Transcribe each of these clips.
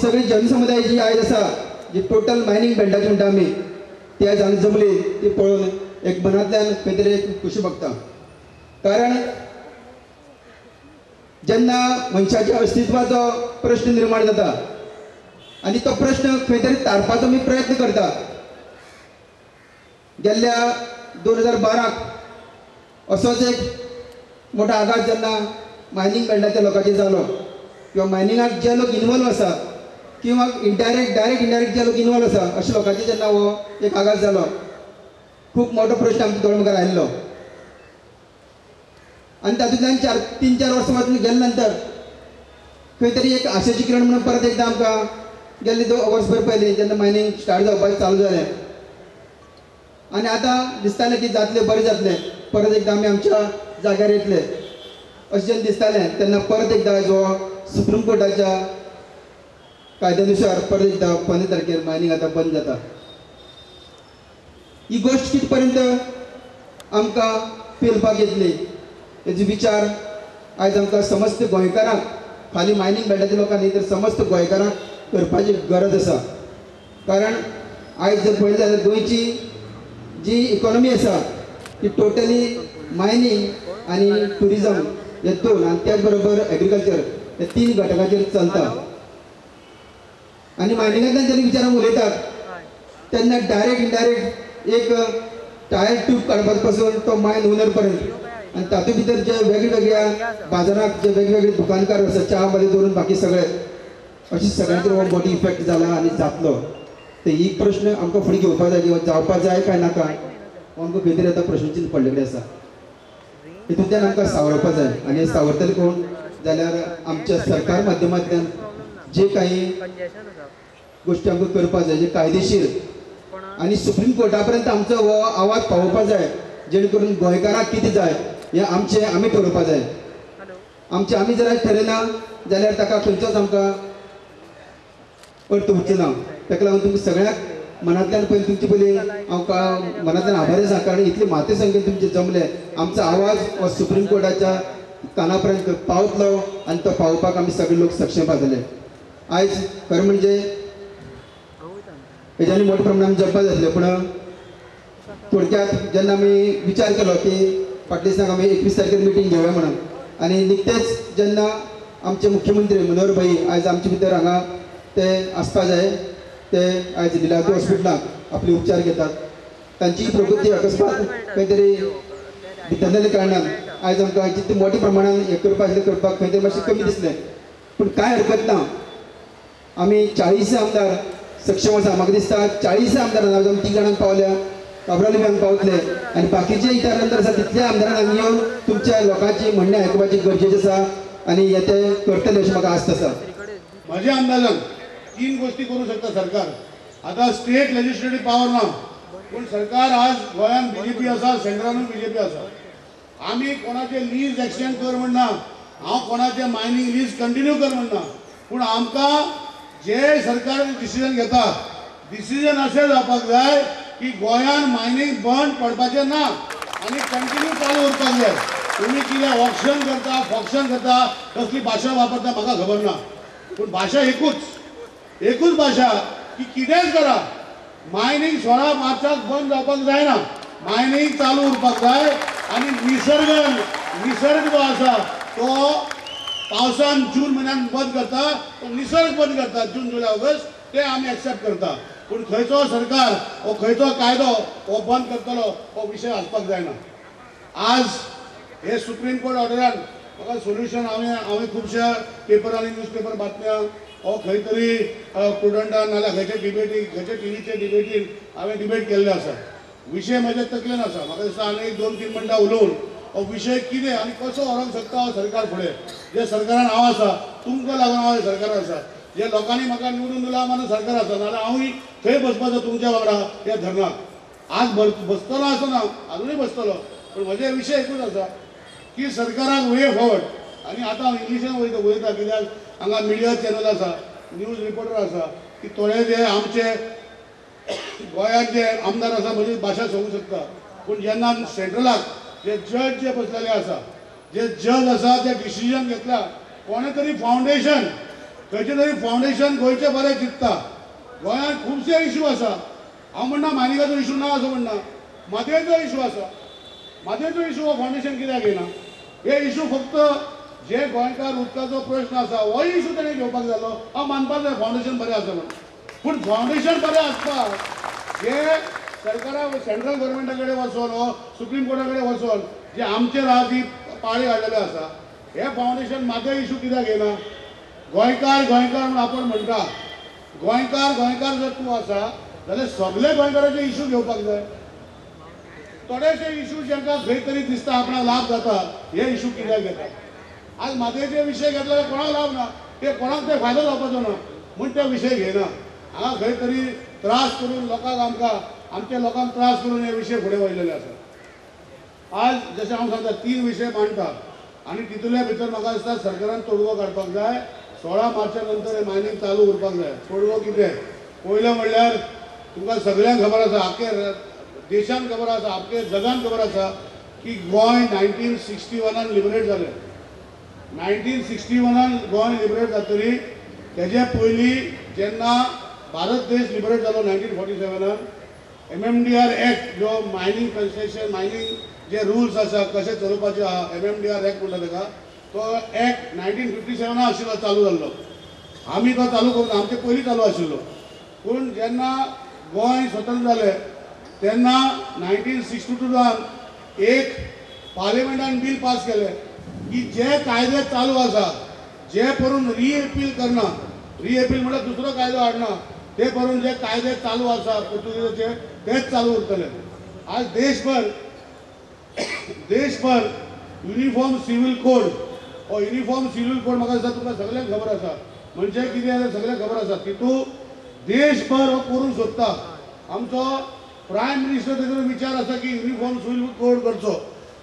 सगळी जनसमुदाय जी आयज आसा जी टोटल मायनींग बेल्टाची म्हणटा आमी ती आयज हांगा जमली ती पळोवन एक मनांतल्यान खंय तरी एक खुशी भोगता. कारण जेन्ना मनशाच्या अस्तित्वाचो प्रश्न निर्माण जाता आनी तो प्रश्न खंय तरी तारपाचो आमी प्रयत्न करता. गेल्ल्या 2012 असोच एक मोठो आघात जेन्ना मायनींग बेल्टाच्या लोकांचेर जालो किंवा मायनिंगाक जे लोक इन्वॉल्व आसा किंवा डायरेक्ट इनडायरेक्ट जे लोक इन्वॉल्व आसा अशा लोकांचेर जेन्ना हो एक आघात जालो खूब मोठो प्रश्न आमच्या दोळ मुखार आयिल्लो. आनी तातूंतल्यान 3-4 वर्सां वचून गेले नंतर खंय तरी एक आशेची किरण म्हणून परत एकदां आमकां गेल्ले 2 वर्सभर पयलीं जेन्ना मायनींग स्टार्ट जावपाक चालू जालें आनी आतां दिसतालें की जातलें बरें जातलें परत एकदां आमी आमच्या जाग्यार येतले अशें जेन्ना दिसतालें तेन्ना परत एकदां जो सुप्रीम कोर्टाच्या कायद्यानुसार परत एकदां 15 तारखेर मायनींग आतां बंद जाता. ही गोश्ट कित पर्यंत आमकां पेलपाक येतली हेजो विचार आयज आमकां समस्त गोंयकारांक खाली मायनींग बेल्टाच्या लोकांक न्ही तर समस्त गोंयकारांक करपाची गरज आसा. कारण आयज जर पळयलें जाल्यार गोंयची जी इकॉनॉमी आसा ती टोटली मायनींग आनी ट्युरिजम हे 2 आनी त्याच बरोबर एग्रीकल्चर हे 3 घटकाचेर चलता. आनी मायनिंगांतल्यान जेन्ना विचारांक उलयतात तेन्ना डायरेक्ट इनडायरेक्ट एक टायर ट्यूब काडपाचो पासून तो मायन ओनर पर्यंत आनी तातूंत भितर जे वेगवेगळ्या बाजाराक जे वेगवेगळे दुकानकार आसा च्या मध्ये धरून बाकी सगळे अशी सगळ्यांचेर हो मोठो इफेक्ट जाला आनी जातलो. तर ही प्रश्न आमकां फुडें घेवपाक जाय किंवा जावपाक जाय काय नाका हो आमकां खंय तरी आतां प्रश्नचिन्ह पडले कडेन आसा. हितूंतल्यान आमकां सावरपाक जाय आनी सावरतले कोण जाल्यार आमच्या सरकार माध्यमांतल्यान जे काही गोष्टी आमकां करपाक जाय जे कायदेशीर आनी सुप्रीम कोर्टा पर्यंत आमचो हो आवाज पावोवपाक जाय जेणे करून गोंयकारांक कितें जाय हें आमी ठरोवपाक जाय. आमी जर ठरयना जाल्यार ताका खंयचोच आमकां अर्थ उरचो ना. ताका लागून तुमकां सगळ्यांक मनांतल्यान पयलीं तुमचे पयलीं आमकां मनांतल्यान आभारी आसा कारण इतले माते संख्येन तुमचे जमले. आमचो आवाज हो सुप्रीम कोर्टाच्या काना पर्यंत पावतलो आनी तो पावोवपाक आमी सगळे लोक सक्षम जातले. आयज खरें म्हणजे हेज्यानी मोठ्या प्रमाणान जगपाक जातलें पूण थोडक्यात जेन्ना आमी विचार केलो की फाटल्या दिसाक आमी 21 तारखेर मिटींग घेवया म्हणून आनी निकतेच जेन्ना आमचे मुख्यमंत्री मनोहर भाई आयज आमचे भितर हांगा ते आसपा जाय ते आयज लिलावती हॉस्पिटलांत आपले उपचार घेतात. तांची प्रकृती अकस्मात खंय तरी भितरलेल्या कारणान आयज आमकां जितली मोठ्या प्रमाणान हें करपाक खंय तरी मातशें कमी दिसलें पूण कांय हरकत ना. आमी 40 आमदार सक्षम आसा. म्हाका दिसता 40 आमदारांक आमी 3 जाणांक पावल्या काबराली बी हांगा पावतले आनी बाकीचे इतर आमदार आसा तितल्या आमदारांक हांगा येवन तुमच्या लोकांची म्हणणें आयकुपाची गरजेचें आसा आनी हे ते करतले अशें म्हाका आस्त आसा. माझ्या अंदाजान 3 गोष्टी करू शकता सरकार. आता स्टेट लेजिस्लेटिव्ह पावर ना पण सरकार आज गोंयांत बीजेपी आसा सेंट्रलानूय बीजेपी आसा. आमी कोणाचे लीज एक्सटेंड कर म्हणना हांव कोणाचे मायनींग लीज कंटिन्यू कर म्हणना पूण आमकां जे सरकार डिसिजन घेता डिसिजन अशें जावपाक जाय की गोंयांत मायनींग बंद पडपाचें ना आनी कंटिन्यू चालू उरपाक जाय. तुमी कितें ऑप्शन करता फॉक्शन करता कसली भाशा वापरता म्हाका खबर ना पूण भाशा एकूच भाशा की कितेंच करा मायनींग 16 मार्चाक बंद जावपाक जायना. मायनींग चालू उरपाक जाय आनी निसर्ग जो आसा तो पावसान जून म्हयन्यान बंद करता तो निसर्ग बंद करता जून जुलय ऑगस्ट ते आमी एक्सेप्ट करता पूण खंयचो सरकार हो खंयचो कायदो हो बंद करतलो हो विशय आसपाक जायना. आज हे सुप्रीम कोर्ट ऑर्डरान म्हाका सोल्युशन हांवें खुबश्या पेपरांनी न्यूजपेपर बातम्या हो खंय तरी प्रुडंटान नाल्यार खंयच्या टीव्हीचे डिबेटीन हांवें डिबेट केल्ले आसा. विशय म्हजे तकलेन आसा. म्हाका दिसता आनी 2-3 मिनटां उलोवन हो विशय कितें आनी कसो व्हरोंक शकता हो सरकार फुडें. जे सरकारान हांव आसा तुमकां लागून हांव हे सरकार आसा जे लोकांनी म्हाका निवडून दिला म्हणून सरकार आसा नाल्यार हांवूय थंय बसपाचो तुमच्या वांगडा ह्या धरणाक. आज बसतलो आसना अजूनय बसतलो पूण म्हजे विशय एकूच आसा की सरकाराक वे फॉवर्ड आनी आतां हांव इंग्लिशान वयता कित्याक हांगा मिडिया चॅनल आसा न्यूज रिपोर्टर आसा की थोडे जे आमचे गोंयांत जे आमदार आसा म्हजी भाशा सांगूंक शकता पूण जेन्ना सेंट्रलाक जे जज जे बसलेले आसा जे जज आसा ते डिसिजन घेतला कोणे तरी फावंडेशन खंयचे तरी फावंडेशन गोंयचे बरें चिंतता. गोंयांत खुबशे इश्यू आसा. हांव म्हणना मायनिंगाचो इश्यू ना असो म्हणना, मातयेचो इश्यू आसा. मातयेचो इश्यू हो फावंडेशन कित्याक घेयना? हे इश्यू फक्त जे गोंयकार उदकाचो प्रश्न आसा हो इश्यू ताणें घेवपाक जालो. हांव मानपाक जाय फावंडेशन बरें आसा म्हणून, पूण फावंडेशन बरें आसपाक जे सरकाराक सेंट्रल गव्हर्मेंटा कडेन वचून हो सुप्रीम कोर्टा कडेन वचून जे आमचेर आज ही पाळी हाडलेले आसा, हे फावंडेशन मातये इश्यू कित्याक घेयना? गोंयकार गोंयकार म्हणून आपण म्हणटा. गोंयकार जर तूं आसा जाल्यार सगळे गोंयकाराचे इश्यू घेवपाक जाय. थोडेशे इश्यू जांकां खंय तरी दिसता आपणाक लाभ जाता हे इश्यू कित्याक घेता? आज मातयेचे विशय घेतले जाल्यार कोणाक लाभ ना, ते कोणाक ते फायदो जावपाचो ना म्हूण ते विशय घेयना. हांगा खंय तरी त्रास करून लोकांक आमच्या लोकांक त्रास करून हे विशय फुडें व्हरलेले आसा. आज जशें हांव सांगता 3 विशय मांडटा आनी तितूंतल्या भितर म्हाका दिसता सरकारान तोडगो काडपाक जाय. 16 मार्चा नंतर हे मायनींग चालू उरपाक जाय. तोडगो कितें? पयलें म्हणल्यार तुमकां सगळ्यांक खबर आसा, आख्खे देशान खबर आसा, आख्खे जगान खबर आसा की गोंय 1961 लिबरेट जालें. 1961 गोंय लिबरेट जातरी तेजे पयलीं जेन्ना भारत देश लिबरेट जालो 1947 MMDR एक्ट जो मायनींग कन्सेशन मायनींग जे रुल्स आसा कशें चलोवपाचे आहा MMDR एक्ट म्हणटा ताका, तो एक्ट 1957 आशिल्लो चालू जाल्लो. आमी तो चालू करून आमचे पयलीं चालू आशिल्लो. पूण जेन्ना गोंय स्वतंत्र जालें तेन्ना 1962 एक पार्लिमेंटान बील पास केलें की जे कायदे चालू आसा जे परून रिएपील करना, रिएपील म्हळ्यार दुसरो कायदो हाडना, ते परून जे कायदे चालू आसा पुर्तुगीजाचे तेच चालू उरतले. आज देशभर युनिफॉर्म सिव्हिल कोड हो युनिफॉर्म सिव्हिल कोड म्हाका दिसता तुमकां सगळ्यांक खबर आसा. म्हणजे कितें जालें सगळ्यांक खबर आसा. तितून देशभर हो करूंक सोदता. आमचो प्रायम मिनिस्टर तेजो विचार आसा की युनिफॉर्म सिव्हिल कोड करचो,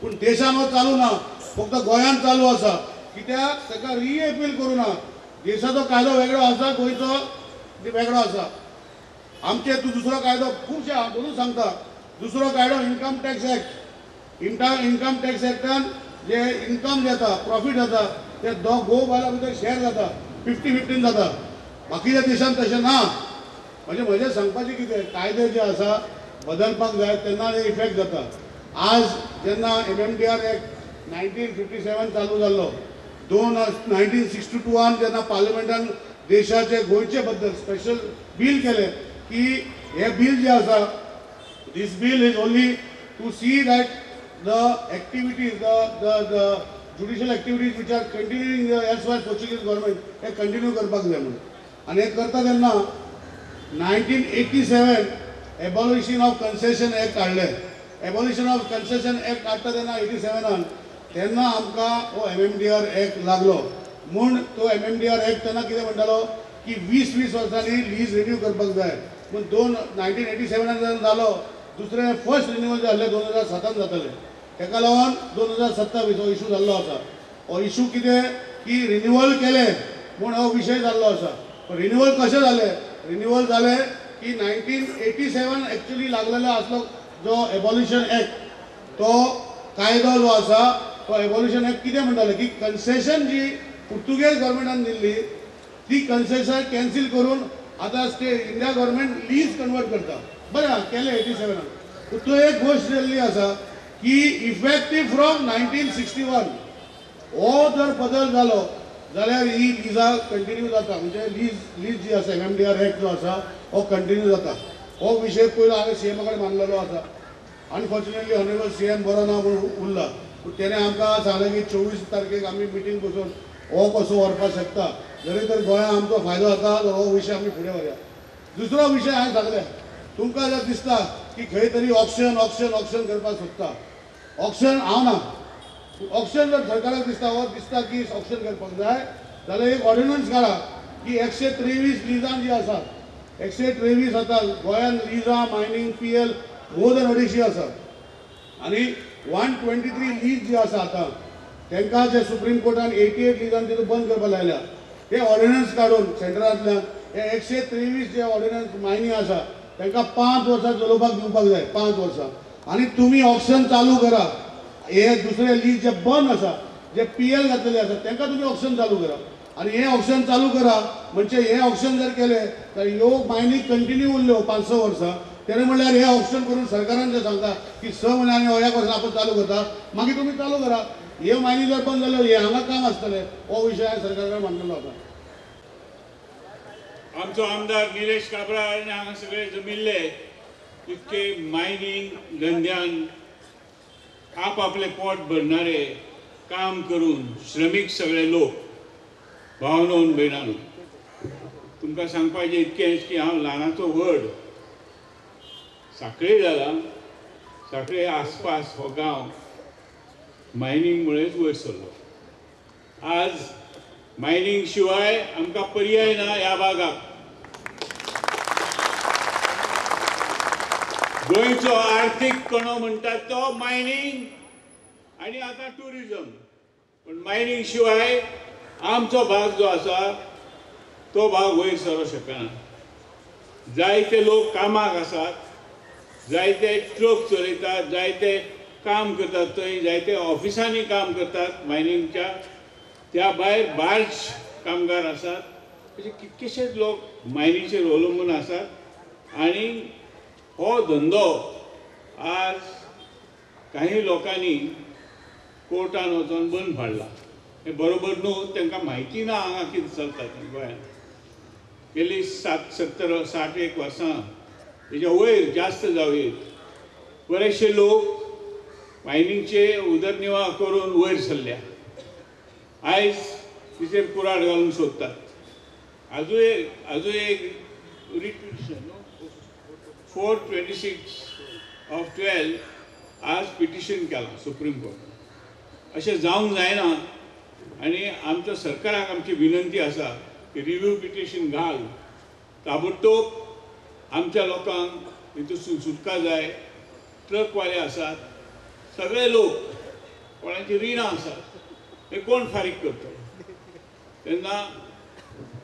पूण देशान हो चालू ना, फक्त गोंयांत चालू आसा. कित्याक ताका रिएपील करूं ना. देशाचो कायदो वेगळो आसा, गोंयचो वेगळो आसा. आमचे तूं दुसरो कायदो खुबशे हांव म्हणून सांगता. दुसरो कायदो income tax act. Income tax एक्टान जे इन्कम जाता प्रॉफीट जाता ते घोव बायलां भितर शेअर जाता 50-50 जाता. बाकीच्या देशांत तशें ना. म्हणजे म्हजें सांगपाचें कितें, कायदे जे आसा बदलपाक जाय तेन्ना हे इफेक्ट जाता. आज जेन्ना MMDR एक्ट 1957 चालू जाल्लो, 1962 जेन्ना पार्लिमेंटान देशाचे गोंयचे बद्दल स्पेशल बील केलें की हे बील जे आसा, this bill is only to see that the activities, the judicial activities which are continuing elsewhere Portuguese government हे कंटिन्यू करपाक जाय म्हणून. आनी हे करता तेन्ना 1987 एबॉल्युशन ऑफ कन्सेशन एक्ट हाडलें. एबॉल्युशन ऑफ कन्सेशन एक्ट हाडटा तेन्ना 87 तेन्ना आमकां हो MMDR एक्ट लागलो. म्हूण तो MMDR एक्ट तेन्ना कितें म्हणटालो की 20-20 वर्सांनी लीज रिन्यू करपाक जाय. पूण 1987 जालो. दुसरे फर्स्ट रिन्यूवल जे जाल्ले 2007 जातले. तेका लागून 2027 हो इशू जाल्लो आसा. हो इशू कितें की रिन्यूवल केलें म्हूण हो विशय जाल्लो आसा. पण रिन्यूवल कशें जालें? रिन्यूवल जालें की 1987 एक्चुअली लागलेलो आसलो जो एबॉल्युशन एक्ट, तो कायदो जो आसा तो एबॉल्युशन एक्ट कितें म्हणटाले की कन्सेशन जी पुर्तुगेज गव्हर्मेंटान दिल्ली ती कन्सेशन कॅन्सील करून आतां इंडिया गव्हर्मेंट लीज कन्वर्ट करता. बरें केलें 87. पूण तो एक गोश्ट जाल्ली आसा की इफेक्टीव फ्रॉम 1961 हो जर बदल जालो जाल्यार ही लिजा कंटिन्यू जाता. म्हणजे लीज जी आसा MMDR एक्ट जो आसा हो कंटिन्यू जाता. हो विशय पयलो हांवें CM कडेन मांडलेलो आसा. अनफॉर्च्युनेटली ऑनरेबल CM बरो ना म्हणून उरला. पूण तेणें आमकां सांगलें की 24 तारखेक आमी मिटींग बसून हो कसो व्हरपाक शकता. जरी तर गोंयांत आमचो फायदो जाता जाल्यार हो विशय आमी फुडें व्हरया. दुसरो विशय हांवें सांगलें, तुमकां जर दिसता की खंय तरी ऑप्शन करपाक सोदता, ऑप्शन हांव ना. ऑप्शन जर सरकाराक दिसता की ऑप्शन करपाक जाय जाल्यार एक ऑर्डिनन्स काडा की 123 लिजां जी आसात 123 आतां गोंयांत लिजां मायनींग PL मोर दॅन 250 आसा. आनी 123 लीज जी आसा आतां तांकां जे सुप्रीम कोर्टान 88 लिजांनी तितून बंद करपाक लायल्या. हे ऑर्डिनन्स काडून सेंट्रलांतल्यान हे 123 जे ऑर्डिनन्स मायनींग आसा तांकां 5 वर्सां चलोवपाक दिवपाक जाय. 5 वर्सां. आनी तुमी ऑप्शन चालू करा. हे दुसरे लीज जे बंद आसा जे PL घातलेले आसा तांकां तुमी ऑप्शन चालू करा. आणि हे ऑप्शन चालू करा. म्हणजे हे ऑप्शन जर केले तर ह्यो मायनींग कंटिन्यू उरल्यो 5-6 वर्सां. तेणे म्हणल्यार हे ऑप्शन करून सरकारान जे सांगता की 6 म्हयन्यांनी ह्या वर्सा आपण चालू करता, मागीर तुम्ही चालू करा. हे मायनींग जर बंद जालो हे हांगा काम आसतलें. हो विशय सरकारान मांडलेलो आसा. आमचो आमदार निलेश काब्राल हांगा सगळे जमिल्ले इतके मायनींग धंद्यान आपले पोट भरणारे काम करून श्रमीक सगळे लोक भावनोन भयणानो तुमकां सांगपाचें इतकेंच की हांव ल्हानाचो व्हड सांखळे जाला. सांखळे आसपास हो गांव मायनींग मुळेच वयर सरलो. आज मायनींग शिवाय आमकां पर्याय ना ह्या भागाक. गोंयचो आर्थीक कणो म्हणटात तो मायनींग आनी आतां टुरिजम. पण मायनींग शिवाय आमचो भाग जो आसा तो भाग वयर सरूंक शकना. जायते लोक कामाक आसात, जायते ट्रक चलयतात, जायते काम करतात, थंय जायते ऑफिसांनी काम करतात मायनींगच्या. त्या भायर बार्ज कामगार आसात. अशे कितकेशेच लोक मायनींगचेर अवलंबून आसात. आनी हो धंदो आज काही लोकांनी कोर्टान वचून बंद पाडला. हे बरोबर न्हू, तांकां म्हायती ना हांगा कितें चलता तें गोंयांत. गेली 70-60 वर्सां तेच्या वयर जास्त जावयेत बरेचशे लोक मायनींगचे उदरनिर्वाह करून वयर सरल्या. आयज तिचेर कुराड घालूंक सोदतात. आजूय एक रीट पिटिशन 4/26/12 आज पिटिशन केलां सुप्रीम कोर्टान. अशें जावंक जायना. आनी आमच्या सरकाराक आमची विनंती आसा की रिव्यू पिटिशन घाल. ताबडतोब आमच्या लोकांक हितूंतसून सुटका जाय. ट्रकवाले आसात, सगळे लोक कोणाची रिणां आसात, हे कोण फारीक करतलो. तेन्ना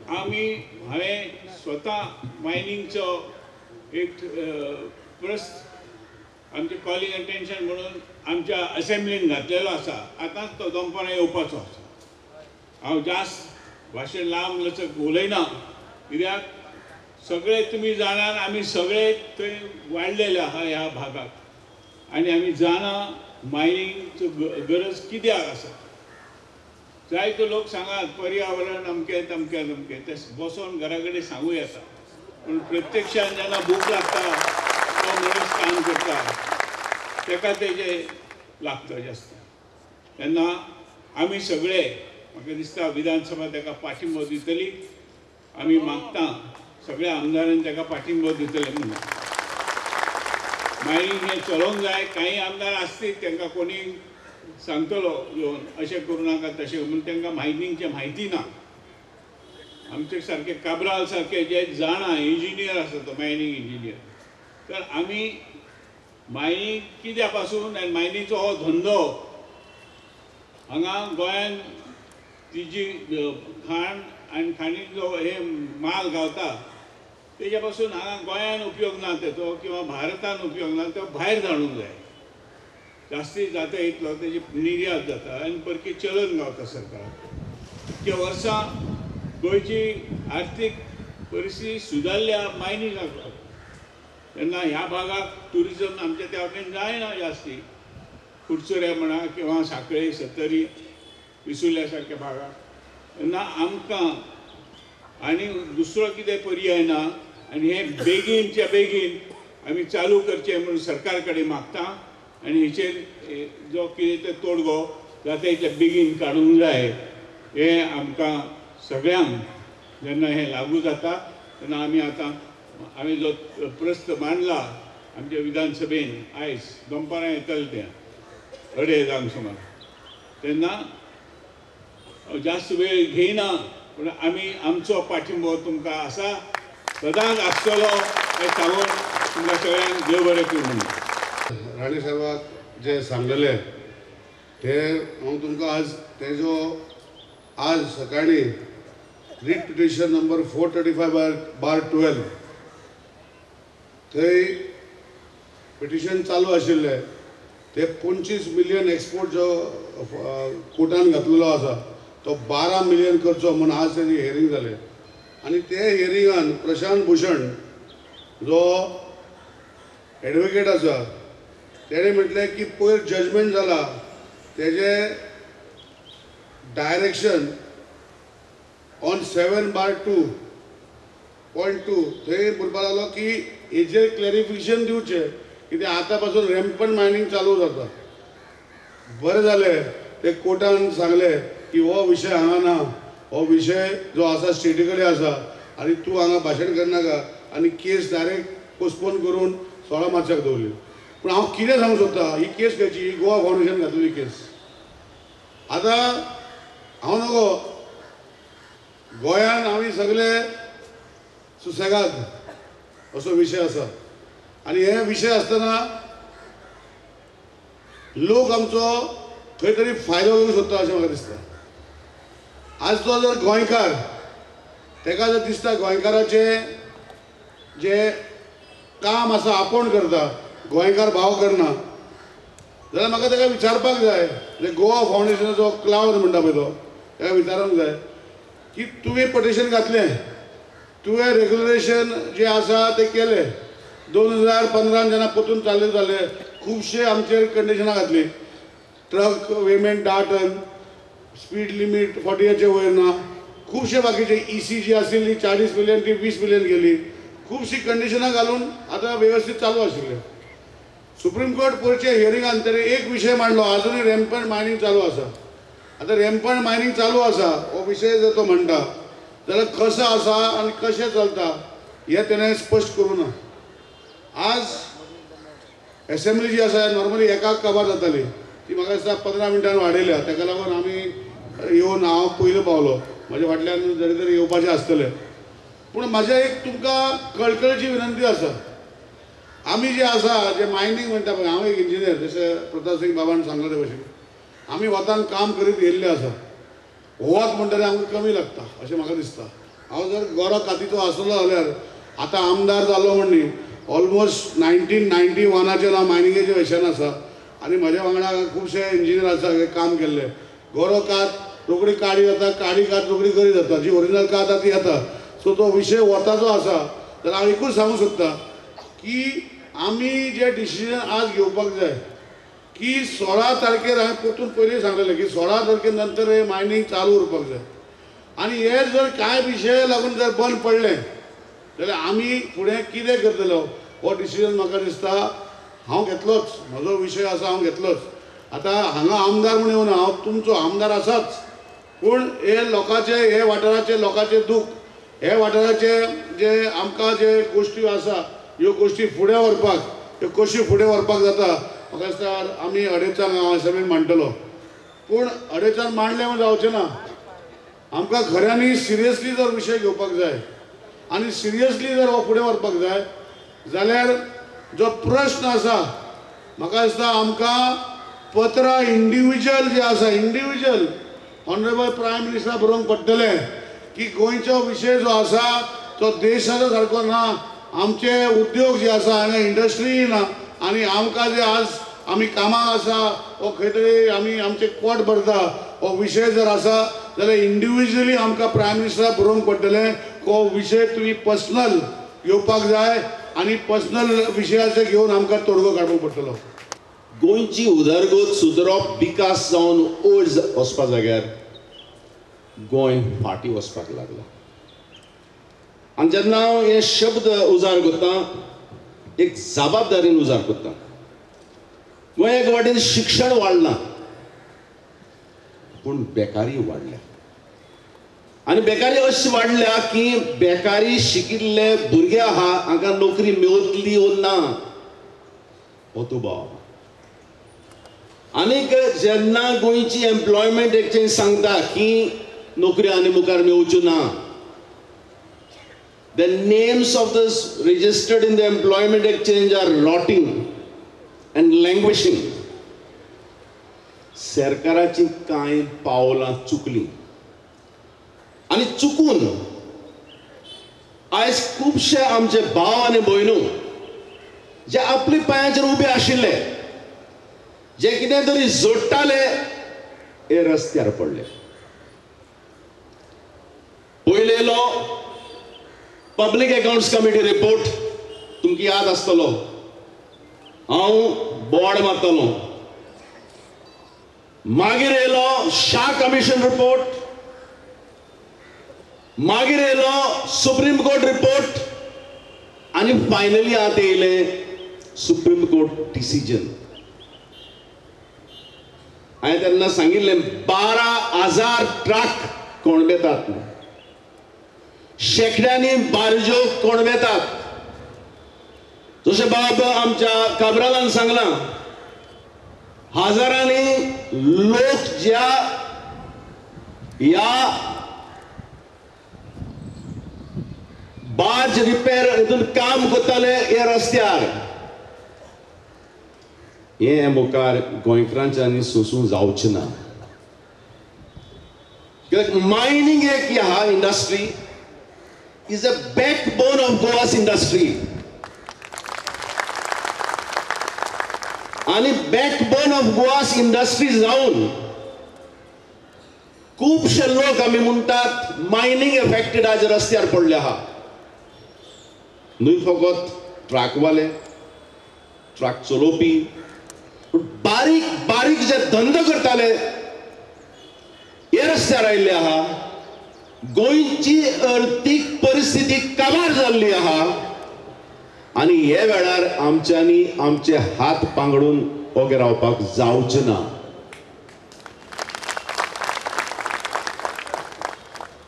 हांवें स्वता मायनींगचो एक प्रस्न आमचे कॉलिंग अटेन्शन म्हणून आमच्या असेंब्लीन घातलेलो आसा. आतांच तो दनपारां येवपाचो आसा. हांव जास्त भाशण लांब लचक उलयना, कित्याक सगळे तुमी जाणात आमी सगळे थंय वाडलेले आहा ह्या भागाक. आनी आमी जाणा मायनींगचो गरज कित्याक आसा. जायते लोक सांगात पर्यावरण अमकें तमकें तमकें, ते बसोन घरा कडेन सांगूं येता. पूण प्रत्यक्षान जेन्ना भूक लागता तो मनीस काम करता ताका तेजें लागता जास्त. तेन्ना आमी सगळे म्हाका दिसता विधानसभा ताका पाठिंबो दितली. आमी मागता सगळ्या आमदारांनी ताका पाठिंबो दितले म्हणून. मायनींग हें चलोवंक जाय. काही आमदार आसतील तांकां कोणी सांगतलो येवन अशें करूं नाका तशें म्हणून तांकां मायनींगचें म्हायती ना. आमचे सारके काब्राल सारके जे जाणा इंजिनियर आसा तो मायनींग इंजिनियर, तर आमी मायनींग कित्या पासून आनी मायनींगचो हो धंदो हांगा गोंयांत तिजी खाण आनी खाणीचो हे माल गावता तेज्या पासून हांगा गोंयांत उपयोग ना तेचो किंवा भारतान उपयोग ना. तो भायर धाडूंक जाय. जास्ती जाता इतलो तेजी निर्यात जाता आनी परकी चलन गावता सरकाराक. इतक्या वर्सां गोंयची आर्थीक परिस्थिती सुदारल्या मायनींगाक लागून. तेन्ना ह्या भागाक टुरिजम आमच्या त्या वटेन जायना जास्ती. कुडचड्या म्हणा किंवा सांखळे सत्तरी पिसुल्या सारक्या भागाक. तेन्ना आमकां आनी दुसरो कितें पर्याय ना. आनी हे बेगीनच्या बेगीन आमी चालू करचें म्हणून सरकार कडेन मागता. आनी हेचेर जो कितें ते तोडगो जाता इतले बेगीन काडूंक जाय. हे आमकां सगळ्यांक जेन्ना हें लागू जाता तेन्ना आमी आतां हांवें जो प्रस्न मांडला आमच्या विधानसभेन आयज दनपारां येतलें तें 2:30 सुमार. तेन्ना जास्त वेळ घेयना पूण आमी आमचो पाठिंबो तुमकां आसा, सदांच आसतलो हें सांगून तुमकां सगळ्यांक देव बरें करूं म्हणून. राणे साहेबाक जे सांगलेले ते हांव तुमकां आज तेजो आज सकाळीं रीट पिटिशन नंबर 435/12 थंय पिटिशन चालू आशिल्लें. ते 25 मिलियन एक्सपोर्ट जो कोर्टान घातलेलो आसा तो 12 मिलियन करचो म्हणून आज त्याची हियरिंग जालें आनी ते हियरिंगान प्रशांत भूषण जो एडवोकेट आसा तेणे म्हटलें की पयर जजमेंट जाला तेजे डायरेक्शन ऑन 7/2.2 थंय म्हणपाक लागलो की हेजेर क्लॅरिफिकेशन दिवचें कित्याक आतां पासून रॅम्पंट मायनिंग चालू जाता. बरें जालें ते कोर्टान सांगलें की हो विशय हांगा ना, हो विशय जो आसा स्टेटी कडेन आसा आनी तूं हांगा भाशण करनाका आनी केस डायरेक्ट पोस्टपोन करून 16 मार्चाक दवरली. पूण हांव कितें सांगूंक सोदता, ही केस खंयची, ही गोवा फावंडेशन घातलेली केस. आतां हांव नगो गोंयान आमी सगळे सुसेगाद असो विशय आसा आनी हे विशय आसतना लोक आमचो खंय तरी फायदो घेवंक सोदता अशें म्हाका दिसता. आज तो जर गोंयकार ताका जर दिसता गोंयकाराचे जे काम आसा आपूण करता, गोंयकार भाव करना, जाल्यार म्हाका ताका विचारपाक जाय, जे गोवा फावंडेशनाचो क्लाउड म्हणटा पळय तो, ताका विचारूंक जाय की तुवें पटिशन घातलें, तुवें रेग्युलेशन जे आसा ते केलें, 2015 जेन्ना परतून चालू जाले खुबशे आमचेर कंडिशनां घातली, ट्रक वेमेंट 10 टन, स्पीड लिमीट 40चे वयर ना, खुबशे बाकीचे EC जी आशिल्ली 40 मिलियन ती 20 मिलियन गेली, खुबशी कंडिशनां घालून आतां वेवस्थीत चालू आशिल्लें. सुप्रीम कोर्ट पयरचे हियरिंगान तरी एक विशय मांडलो, आजुनूय रॅम्पंट मायनिंग चालू आसा. आतां रॅम्पंट मायनिंग चालू आसा हो विशय जर तो म्हणटा जाल्यार कसो आसा आनी कशें चलता हें तेणें स्पश्ट करूं ना. आज एसेंब्ली जी आसा नॉर्मली एकाक काबार जाताली, ती म्हाका दिसता 15 मिनटान वाडयल्या. ताका लागून आमी येवन हांव पयलो पावलो, म्हज्या फाटल्यान जरी तरी येवपाचें आसतलें. पूण म्हाज्या एक तुमकां कळकळीची विनंती आसा, आमी जे आसा जे मायनिंग म्हणटा पळय, हांव एक इंजिनियर, जशें प्रताप सिंग बाबान सांगलें ते भशेन आमी वतान काम करीत येयल्ले आसा. वत म्हणटकीर आमकां कमी लागता अशें म्हाका दिसता. हांव जर गौरव कातीचो आसलो जाल्यार आतां आमदार जालो म्हण न्ही, ऑलमोस्ट 1991च्यान हांव मायनिंगेचे वेशान आसा आनी म्हाज्या वांगडा खुबशे इंजिनियर आसा जे काम केल्ले. गौरव कात रोखडी काडी जाता, काडी कात रोखडी गरी जाता, जी ओरिजिनल कात आसा ती येता. सो तो विशय वताचो आसा जाल्यार हांव एकूच सांगूंक सोदता की आमी जे डिसिजन आज घेवपाक जाय की 16 तारखेर हांवें परतून पयलीं सांगलेलें की 16 तारखे नंतर हे मायनिंग चालू उरपाक जाय. आनी हे जर कांय विशय लागून जर बंद पडलें जाल्यार आमी फुडें कितें करतलो हो डिसिजन म्हाका दिसता हांव घेतलोच. म्हजो विशय आसा हांव घेतलोच. आतां हांगा आमदार म्हूण येवना, हांव तुमचो आमदार आसाच, पूण हे लोकांचे, हे वाठाराचे लोकांचे दूख, हे वाठाराचे जे आमकां जे गोश्टी आसा ह्यो गोश्टी फुडें व्हरपाक, ह्यो कशी फुडें व्हरपाक जाता म्हाका दिसता आमी अडेचांक हांव असेंब्लीन मांडटलो. पूण अडेचांक मांडलें म्हूण जावचें ना, आमकां खऱ्यांनी सिरियसली जर विशय घेवपाक जाय आनी सिरियसली जर हो फुडें व्हरपाक जाय जाल्यार जो प्रश्न आसा म्हाका दिसता आमकां पत्रां इंडिविज्युअल जे आसा, इंडिविज्युअल ऑनरेबल प्रायम मिनिस्टरा बरोवंक पडटलें की गोंयचो विशय जो आसा तो देशाचो सारको ना, आमचे उद्योग जे आसा हांगा इंडस्ट्री ना आनी आमकां जे आज आमी कामाक आसा वो खंय तरी आमी आमचें पोट भरता हो विशय जर आसा जाल्यार इंडिविज्युअली आमकां प्रायम मिनिस्टराक बरोवंक पडटलें हो विशय तुमी पर्सनल घेवपाक जाय आनी पर्सनल विशयाचे घेवन आमकां तोडगो काडपाक पडटलो. गोंयची उदरगत सुदरप विकास जावन ओज वचपा जाग्यार गोंय फाटीं वचपाक लागला. आनी जेन्ना हांव हे शब्द उजार करता एक जबाबदारीन उजार करता. गोंय एक वाटेन शिक्षण वाडलां पूण बेकारी वाडल्या आनी बेकारी अशी वाडल्या की बेकारी शिकिल्ले भुरगे आहा हांकां नोकरी मेवतली वो ना हो दुबाव. आनीक जेन्ना गोंयची एम्प्लॉयमेंट एक्सचेंज सांगता की नोकरी आनी मुखार मेवच्यो ना, the names of those registered in the employment exchange are rotting and languishing. सरकाराची कांय पावलां चुकली आनी चुकून आयज खुबशे आमचे भाव आनी भयणो जे आपल्या पांयाचेर उबे आशिल्ले, जे कितें तरी जोडटाले, हे रस्त्यार पडले. पयलेलो पब्लीक अकाउंट्स कमिटी रिपोर्ट तुमकां याद आसतलो, हांव बोर्ड मारतलो. मागीर येयलो शाह कमिशन रिपोर्ट, मागीर येयलो सुप्रीम कोर्ट रिपोर्ट आणि फायनली आतां येयले सुप्रीम कोर्ट डिसिजन. हांवें तेन्ना सांगिल्लें 12,000 ट्रक कोणबेतात, शेकड्यांनी बारज्यो कोणबेतात. जशें बाब आमच्या काब्रालान सांगलां, हजारांनी लोक ज्या ह्या बार्ज रिपेर हितून काम करताले हे रस्त्यार, हे मुखार गोंयकारांच्यांनी सोसूंक जावचें ना. मायनिंग एक ह्या industry is a backbone of Goa's industry. आणि बॅकबोन ऑफ गोवास इंडस्ट्री जावन खूबशे लोक आमी म्हणटात मायनिंग एफेक्टेड आज रस्त्यार पडले आहा. न्हय फकत ट्रकवाले, ट्रक चलोवपी, बारीक बारीक जे धंदो करताले हे रस्त्यार आयिल्ले आहा. गोंयची अर्थीक परिस्थिती काबार जाल्ली आहा आणि हे वेळार आमच्यांनी आमचे हात पांगडून ओगे रावपाक जावचें ना.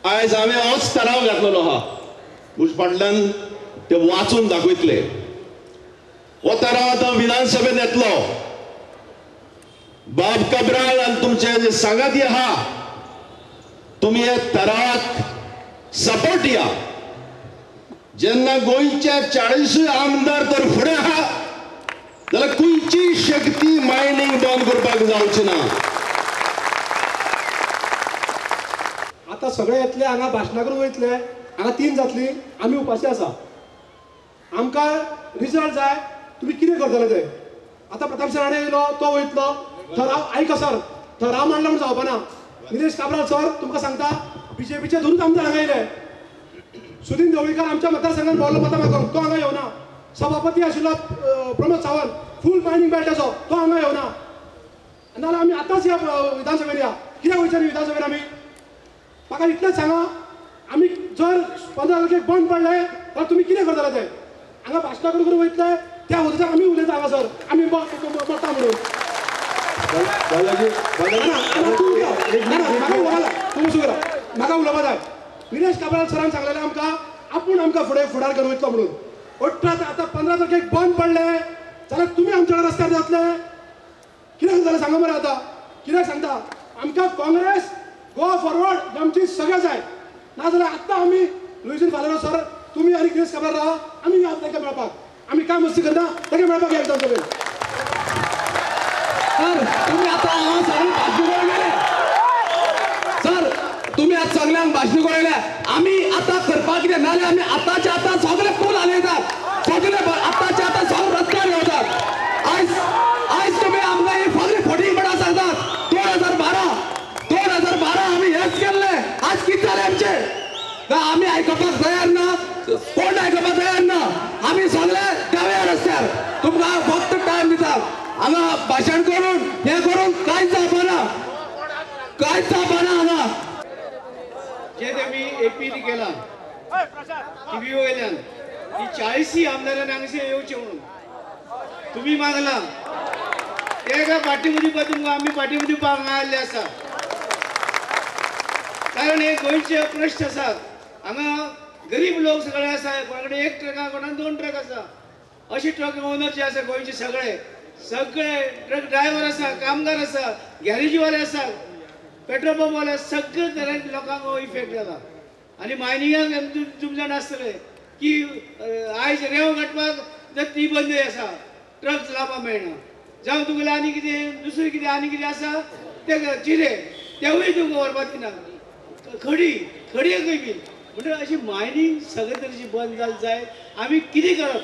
आयज हांवें होच ठराव घातलेलो आहा, मुजपाटल्यान ते वाचून दाखयतले. हो ठराव आतां विधानसभेत येतलो. बाब कब्राल आनी तुमचे जे सांगाती आहा, तुम्ही हे ठरावाक सपोर्ट दिया. जेन्ना गोंयचे 40 आमदार तर फुडें आहा जाल्यार खंयची शक्ती मायनिंग बंद करपाक जावची ना. आता सगळे येतले हांगा भाशणां करून वयतले, हांगा 3 जातली, आमी उपाशी आसा. आमकां रिजल्ट जाय, तुमी कितें करतले ते. आता प्रताप शहाणे येयलो, तो वयतलो. ठराव आयका सर, ठराव मांडला म्हण जावपाना. निलेश काब्राल सर तुमकां सांगता, बीजेपीचे दोनूच आमदार हांगा येयले. सुदीन ढवळीकर आमच्या मतदारसंघात भोवलो मतां मागून, तो हांगा येवना. सभापती आशिल्लो प्रमोद सावंत फूल मायनिंग बेल्टाचो, तो हांगा येवना. नाजाल्यार आमी आतांच ह्या विधानसभेन या. कित्याक वयचे न्ही विधानसभेन आमी. म्हाका इतलेंच सांगा, आमी जर 15 तारखेक बंद पडले जाल्यार तुमी कितें करतले ते. हांगा भाशणां करून वयतले, त्या उलयता आमी उलयता हांगा सर, आमी मरता म्हणून. म्हाका उलोवपा जाय. निलेश काब्राल सरान सांगलेलें आमकां, आमकां फुडार करून वयतलो म्हणून. 18 आतां 15 तारखेक बंद पडले जाल्यार तुमी आमच्या रस्त्यार जातले. कित्याक जालें सांगा मरे. आतां कित्याक सांगता, आमकां काँग्रेस गोवा फॉरवर्ड आमची सगळें जाय. नाजाल्यार आतां आमी लुईजीन फालेरो सर, तुमी आनी निलेश काब्राल राहा, आमी या ताका मेळपाक. आमी काय मस्ती करना, ताका मेळपाक या विधानसभेन. सर तुम्ही आता सगळी भाषण करून सर तुम्ही आज सगळ्यांक भाषण करून आम्ही आता करपाक कितें नाल्यार आमी आतांच्या आतां सगळे पूल हालयतात, सगळे आतांच्या आतां सगळे रस्त्यार येवतात. आयज तुम्ही आमकां ही सगळी फोटी म्हणा सांगतात. 2012 आमी हेच केल्ले. आज कितें जालें आमचे, आमी आयकपाक तयार ना, कोण आयकपाक तयार ना. आमी सगळे देवया रस्त्यार. तुमकां फक्त टायम दितात हांगा भाशण करून हे करून कांयच जावपाना, कांयच जावपाना हांगा. जे तेमी एपीनी केला टीव्ही वयल्यान ती 40 आमदारांनी हांगासर येवचे म्हणून तुम्ही मागला. ते काय पाठीमध्ये तुमकां आमी पाठीमध्ये हांगा आयल्ले आसा. कारण हे गोंयचे प्रश्न आसात. हांगा गरीब लोक सगळे आसा. कोणाकडे 1 ट्रक, कोणाक 2 ट्रक आसा. अशे ट्रक ओनर जे आसा गोंयचे सगळे ट्रक ड्रायव्हर आसा, कामगार आसा, गॅरेजीवाले आसात, पेट्रोल पंपवाले, सगळे तरेचे लोकांक इफेक्ट जाला. आनी मायनिंगाक तुमी जाण आसतले की आयज रेंव काडपाक जर ती बंदी आसा, ट्रक चलावपाक मेळना. जावं तुगेलें आनी कितें दुसरें कितें आनी कितें आसा ते चिरे तेवूय तुमकां व्हरपाक दिना. खडयेकूय बीन म्हणजे अशी मायनिंग सगळे तरेची बंद जाली जाय. आमी कितें करप,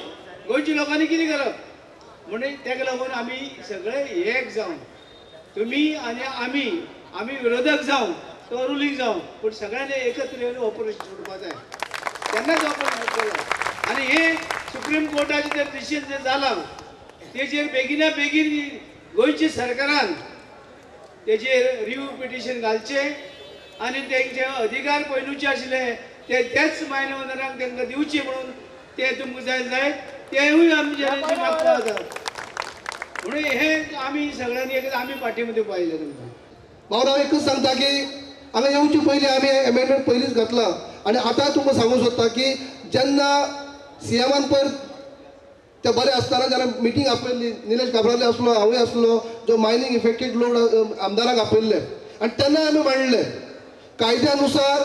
गोंयच्या लोकांनी कितें करप म्हणून तेका लागून आमी सगळे एक जावन, तुम्ही आणि आमी विरोधक जावन तो रुलींग जावं, पण सगळ्यांनी एकत्र येऊन ऑपरेशन सोडपाक जाय, तेन्नाच ऑपरेशन सोडटलो. आनी हे सुप्रीम कोर्टाचें जर डिसिजन जें जालां तेजेर बेगिना बेगीन गोंयच्या सरकारान तेजेर रिव्यू पिटिशन घालचें आनी तेंचे अधिकार पयलूचे आशिल्ले तेच मायन ओनरांक तांकां दिवचे म्हणून ते तुमकां जाय जाय तेवूय आमचे मागता म्हणून हे आमी सगळ्यांनी एक आमी पाठीमध्ये पाहिजे तुमकां. भाऊ हांव एकच सांगता की हांगा येवचे पयलीं आमी एमेंडमेंट पयलींच घातला आनी आतां तुमकां सांगूंक सोदता की जेन्ना सीएमान पयर ते बरें आसतना जेन्ना मिटींग आपयल्ली निलेश काब्राले आसलो, हांवूय आसलो, जो मायनींग इफेक्टेड लोड आमदाराक आपयल्ले आनी तेन्ना आमी म्हणले कायद्यानुसार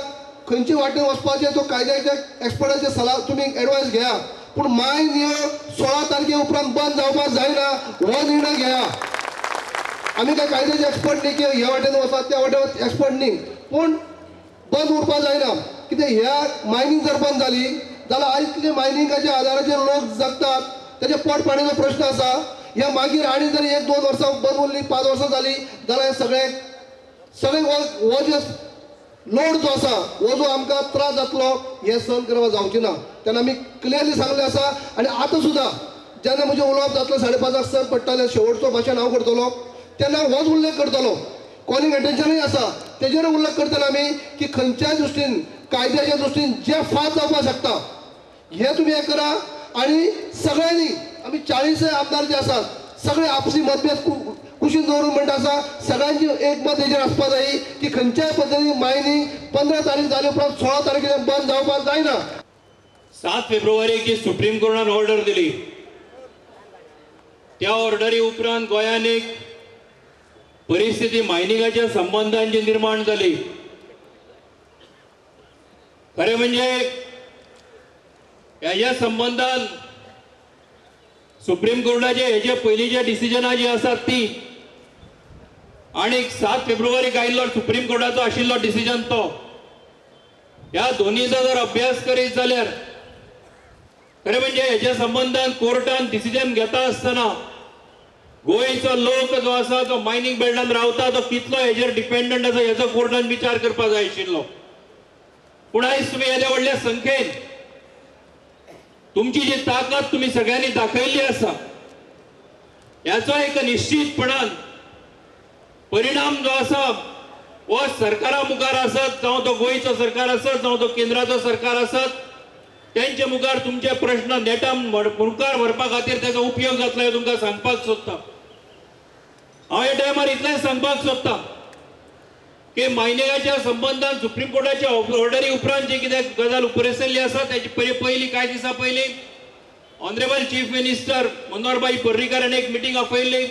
खंयचे वाटेन वचपाचें तो कायद्याच्या एक्सपर्टाचे सल्ला तुमी एडवायस घेया, पूण मायन ह्यो 16 तारखे उपरांत बंद जावपाक जायना हो निर्णय घेया. आमी काय कायद्याचे एक्सपर्ट न्ही की ह्या वाटेन वचात त्या वाटेन एक्सपर्ट न्ही, पूण बंद उरपाक जायना कित्याक ह्या मायनींग जर बंद जाली जाल्यार आयज कितें मायनिंगाच्या आदाराचेर लोक जगतात तेजे पोटपाणीचो प्रश्न आसा. ह्या मागीर आनी जर 1-2 वर्सां बंद उरली 5 वर्सां जाली जाल्यार सगळे हो जे लोड जो आसा हो जो आमकां त्रास जातलो हे सहन करपाक जावचें ना. तेन्ना आमी क्लियरली सांगलें आसा आनी आतां सुद्दां जेन्ना म्हजें उलोवप जातलें 5:30 सर पडटलें शेवटचो भाशण हांव करतलो तेन्ना होच उल्लेख करतलो. कॉलिंग अटेन्शनूय आसा तेजेर उल्लेख करतना आमी की खंयच्याय दृश्टीन कायद्याच्या दृश्टीन जे फाद जावपाक शकता हे तुमी हें करा आनी सगळ्यांनी आमी 40 आमदार जे आसात सगळे आपसी मतभेद कुशीन दवरून म्हणटा आसा सगळ्यांची एक मत हेजेर आसपाक जाय की खंयच्याय पद्दतीन मायनींग 15 तारीख जाले उपरांत 16 तारखेर बंद जावपाक जायना. 7 फेब्रुवारीक जी सुप्रीम कोर्टान ऑर्डर दिली त्या ऑर्डरी उपरांत गोंयान एक परिस्थिती मायनिंगाच्या संबंधान जी निर्माण जाली. खरें म्हणजे ह्या संबंधान सुप्रीम कोर्टाचे हेजे पयलींचे डिसिजनां जी आसात ती आनी 7 फेब्रुवारीक आयिल्लो सुप्रीम कोर्टाचो आशिल्लो डिसिजन तो ह्या दोनीचो जर अभ्यास करीत जाल्यार खरें म्हणजे हेच्या संबंधान कोर्टान डिसिजन घेता आसतना गोंयचो लोक जो आसा तो मायनींग बेल्टान रावता तो कितलो हेजेर डिपेंडंट आसा हेचो कोर्टान विचार करपाक जाय आशिल्लो. पूण आयज तुमी येद्या व्हडल्या संख्येन तुमची जी ताकद तुम्ही सगळ्यांनी दाखयल्ली आसा याचो एक निश्चितपणान परिणाम जो आसा हो सरकारा मुखार आसत जावं तो गोंयचो सरकार आसत जावं तो केंद्राचो सरकार आसत त्यांचे मुखार तुमचे प्रश्न नेटान मुखार व्हरपा खातीर तेचो उपयोग जातलो हे तुमकां सांगपाक सोदता. हांव ह्या टायमार इतलेंच सांगपाक सोदता की मायनिंगाच्या संबंधान सुप्रीम कोर्टाच्या ऑर्डरी उपरांत जी कितें गजाल उपरसल्ली आसा तेची पयलीं कांय दिसा पयलीं ऑनरेबल चीफ मिनिस्टर मनोहरभाई पर्रीकारान एक मिटींग आपयल्ली.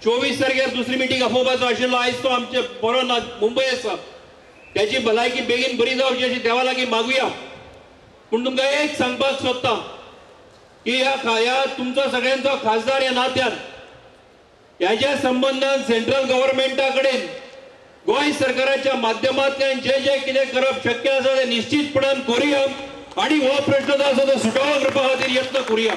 24 तारखेर दुसरी मिटींग आपोवपाचो आशिल्लो. आयज तो आमचे बरो ना मुंबय आसा त्याची भलायकी बेगीन बरी जावची अशी देवा लागीं मागुया. पूण तुमकां एक सांगपाक सोदता की ह्या तुमचो सगळ्यांचो खासदार ह्या नात्यान ह्याच्या संबंधान सेंट्रल गव्हर्नमेंटा कडेन गोंय सरकाराच्या माध्यमांतल्यान जे जे कितें करप शक्य आसा ते निश्चितपणान करुया आणि हो प्रश्न जो आसा तो सुटावो करपा खातीर यत्न करुया.